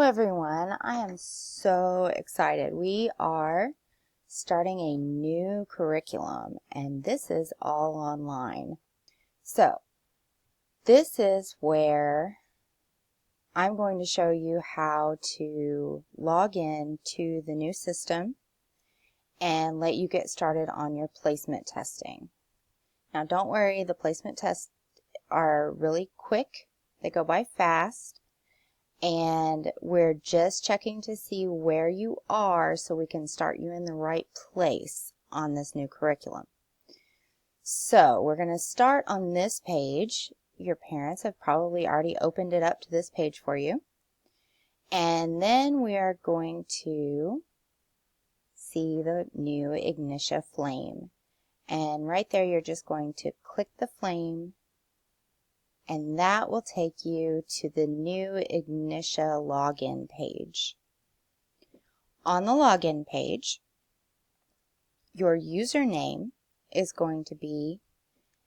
everyone, I am so excited. We are starting a new curriculum and this is all online. So this is where I'm going to show you how to log in to the new system and let you get started on your placement testing. Now don't worry, the placement tests are really quick. They go by fast. And we're just checking to see where you are so we can start you in the right place on this new curriculum. So we're going to start on this page. Your parents have probably already opened it up to this page for you. And then we are going to see the new Ignitia flame. And right there you're just going to click the flame, and that will take you to the new Ignitia login page. On the login page, your username is going to be,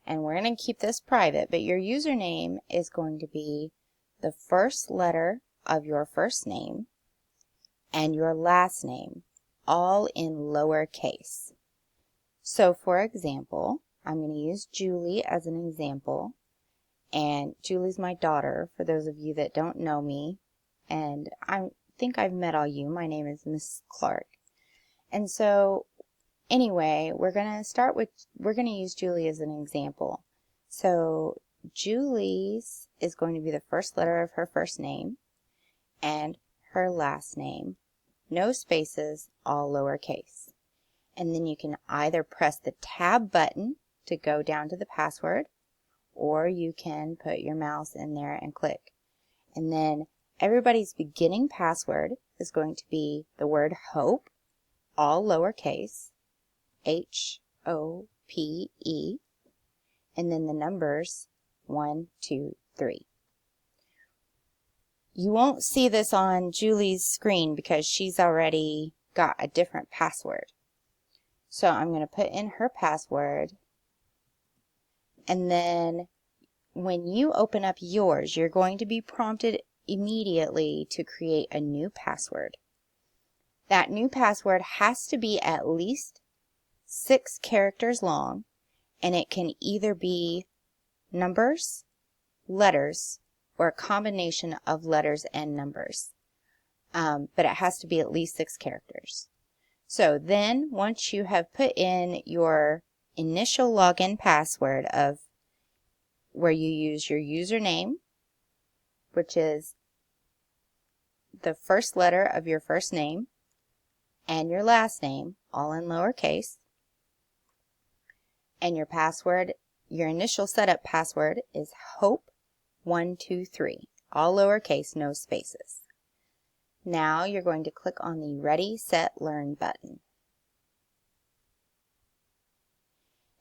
and we're going to keep this private, but your username is going to be the first letter of your first name and your last name, all in lowercase. So for example, I'm going to use Julie as an example. And Julie's my daughter, for those of you that don't know me. And I think I've met all you. My name is Miss Clark. And so, anyway, we're going to use Julie as an example. So, Julie's is going to be the first letter of her first name and her last name. No spaces, all lowercase. And then you can either press the tab button to go down to the password, or you can put your mouse in there and click. And then everybody's beginning password is going to be the word hope, all lowercase, H-O-P-E, and then the numbers 1, 2, 3. You won't see this on Julie's screen because she's already got a different password. So I'm going to put in her password. And then when you open up yours, you're going to be prompted immediately to create a new password. That new password has to be at least 6 characters long, and it can either be numbers, letters, or a combination of letters and numbers. But it has to be at least 6 characters. So then, once you have put in your initial login password of where you use your username, which is the first letter of your first name and your last name, all in lowercase, and your password, your initial setup password is hope123, all lowercase, no spaces. Now you're going to click on the Ready, Set, Learn button.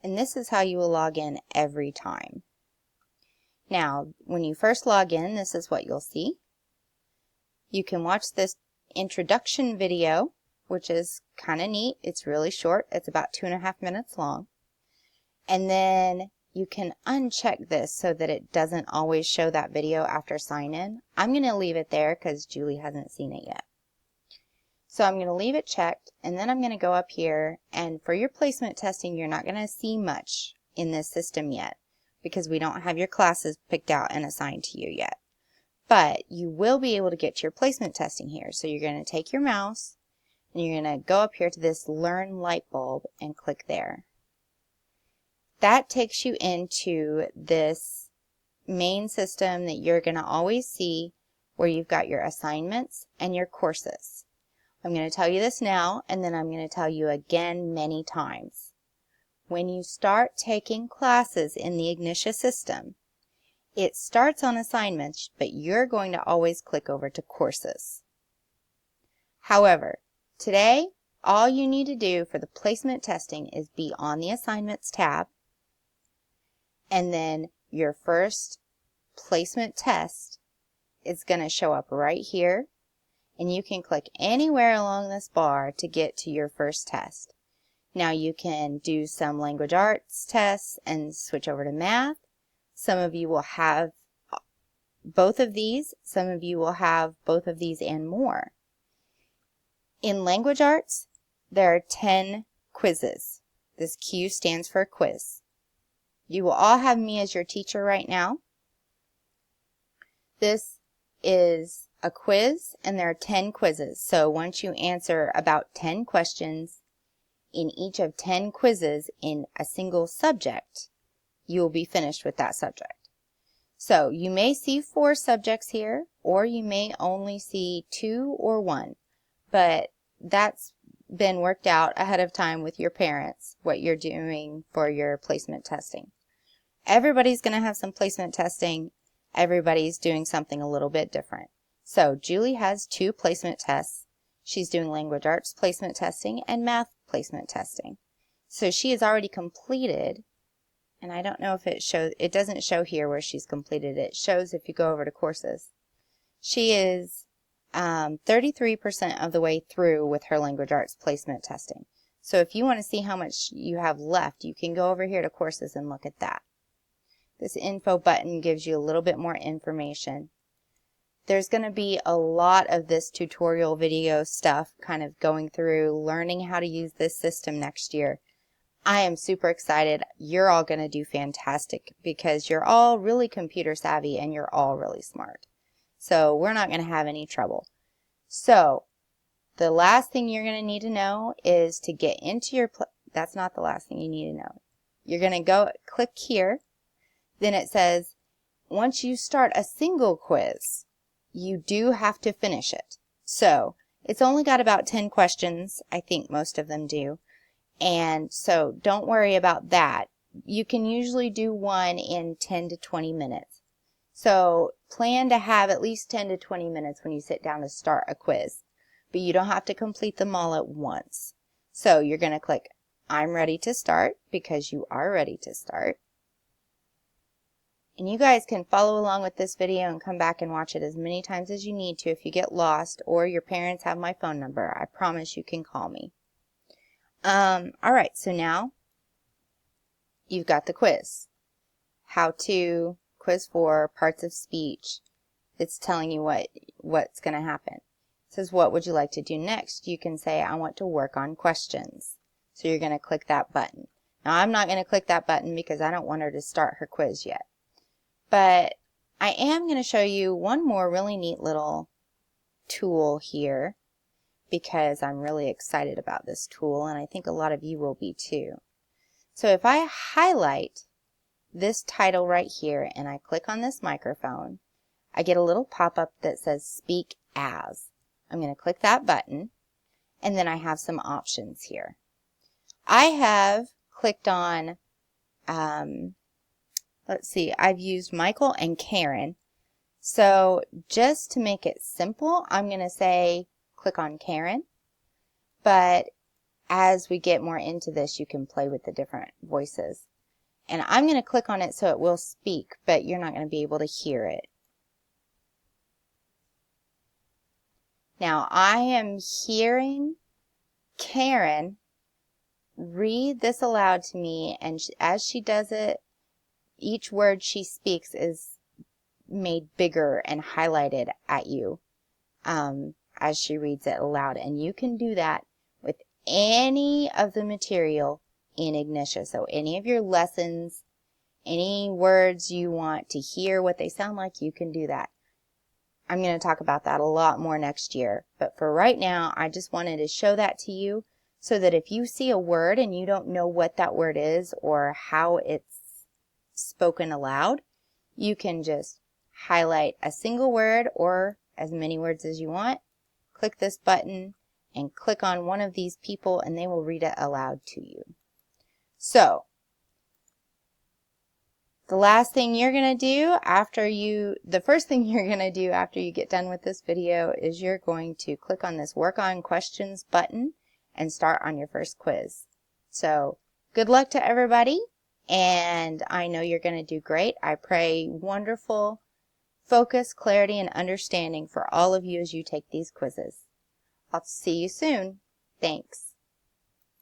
And this is how you will log in every time. Now, when you first log in, this is what you'll see. You can watch this introduction video, which is kind of neat. It's really short. It's about 2.5 minutes long. And then you can uncheck this so that it doesn't always show that video after sign in. I'm going to leave it there because Julie hasn't seen it yet. So I'm going to leave it checked, and then I'm going to go up here, and for your placement testing, you're not going to see much in this system yet, because we don't have your classes picked out and assigned to you yet. But you will be able to get to your placement testing here. So you're going to take your mouse and you're going to go up here to this Learn Light Bulb and click there. That takes you into this main system that you're going to always see where you've got your assignments and your courses. I'm going to tell you this now, and then I'm going to tell you again many times. When you start taking classes in the Ignitia system, it starts on assignments, but you're going to always click over to courses. However, today, all you need to do for the placement testing is be on the assignments tab, and then your first placement test is going to show up right here, and you can click anywhere along this bar to get to your first test. Now you can do some language arts tests and switch over to math. Some of you will have both of these. Some of you will have both of these and more. In language arts, there are 10 quizzes. This Q stands for quiz. You will all have me as your teacher right now. This is a quiz, and there are 10 quizzes. So once you answer about 10 questions in each of 10 quizzes in a single subject, you will be finished with that subject. So you may see 4 subjects here, or you may only see 2 or 1, but that's been worked out ahead of time with your parents, what you're doing for your placement testing. Everybody's going to have some placement testing. Everybody's doing something a little bit different. So Julie has 2 placement tests. She's doing language arts placement testing and math placement testing. So she has already completed, and I don't know if it shows, it doesn't show here where she's completed it. It shows if you go over to courses. She is 33% of the way through with her language arts placement testing. So if you want to see how much you have left, you can go over here to courses and look at that. This info button gives you a little bit more information. There's going to be a lot of this tutorial video stuff kind of going through learning how to use this system next year. I am super excited. You're all going to do fantastic because you're all really computer savvy and you're all really smart. So we're not going to have any trouble. So the last thing you're going to need to know is to get into your, that's not the last thing you need to know. You're going to go click here. Then it says, once you start a single quiz, you do have to finish it. So it's only got about 10 questions. I think most of them do. And so don't worry about that. You can usually do one in 10 to 20 minutes. So plan to have at least 10 to 20 minutes when you sit down to start a quiz. But you don't have to complete them all at once. So you're going to click, I'm ready to start, because you are ready to start. And you guys can follow along with this video and come back and watch it as many times as you need to if you get lost, or your parents have my phone number. I promise you can call me. Alright, so now you've got the quiz. How to, quiz 4, parts of speech. It's telling you what's going to happen. It says, what would you like to do next? You can say, I want to work on questions. So you're going to click that button. Now I'm not going to click that button because I don't want her to start her quiz yet. But I am going to show you one more really neat little tool here because I'm really excited about this tool, and I think a lot of you will be too. So if I highlight this title right here and I click on this microphone, I get a little pop-up that says Speak As. I'm going to click that button, and then I have some options here. I have clicked on, let's see, I've used Michael and Karen. So just to make it simple, I'm going to say click on Karen. But as we get more into this, you can play with the different voices. And I'm going to click on it so it will speak, but you're not going to be able to hear it. Now I am hearing Karen read this aloud to me, and as she does it, each word she speaks is made bigger and highlighted at you as she reads it aloud. And you can do that with any of the material in Ignitia. So any of your lessons, any words you want to hear what they sound like, you can do that. I'm going to talk about that a lot more next year. But for right now, I just wanted to show that to you so that if you see a word and you don't know what that word is or how it's spoken aloud, you can just highlight a single word or as many words as you want, click this button, and click on one of these people and they will read it aloud to you. So, the first thing you're going to do after you get done with this video is you're going to click on this Work on Questions button and start on your first quiz. So, good luck to everybody, and I know you're going to do great. I pray wonderful focus, clarity, and understanding for all of you as you take these quizzes. I'll see you soon. Thanks.